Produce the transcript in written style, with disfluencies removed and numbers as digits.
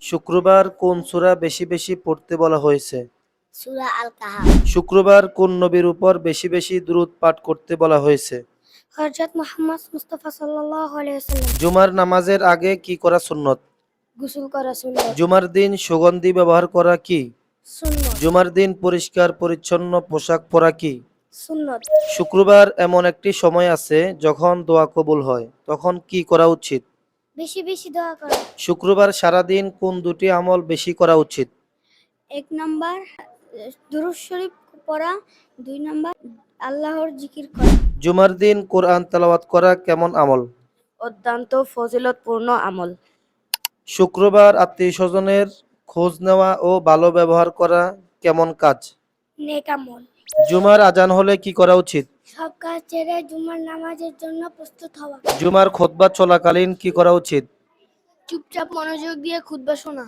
শুক্রবার কোন সূরা বেশি বেশি পড়তে বলা হয়েছে? সূরা আল কাহাফ। শুক্রবার কোন নবীর উপর বেশি বেশি দুরূদ পাঠ করতে বলা হয়েছে? হযরত মুহাম্মদ মুস্তাফা সাল্লাল্লাহু আলাইহি ওয়াসাল্লাম। জুমার নামাজের আগে কি করা সুন্নত? গোসল করা সুন্নাত। জুমার দিন সুগন্ধি ব্যবহার করা কি? সুন্নাত। জুমার দিন পরিষ্কার পরিচ্ছন্ন পোশাক পরা কি? সুন্নাত। শুক্রবার এমন একটি সময় আছে যখন দোয়া কবুল হয়, তখন কি করা উচিত? বেশি বেশি দোয়া করা। শুক্রবার সারাদিন কোন দুটি আমল বেশি করা উচিত? ১ নাম্বার দুরূদ শরীফ পড়া, ২ নাম্বার আল্লাহর জিকির করা। জুমার দিন কোরআন তেলাওয়াত করা কেমন আমল? অত্যন্ত ফজিলতপূর্ণ আমল। শুক্রবার আত্মীয়স্বজনের খোঁজ নেওয়া ও ভালো ব্যবহার করা কেমন কাজ? নেক আমল। জুমার আজান হলে কি করা উচিত? সব কাজ ছেড়ে জুমার নামাজের জন্য প্রস্তুত হওয়া। জুমার খুতবা চলাকালীন কি করা উচিত? চুপচাপ মনোযোগ দিয়ে খুতবা শোনা।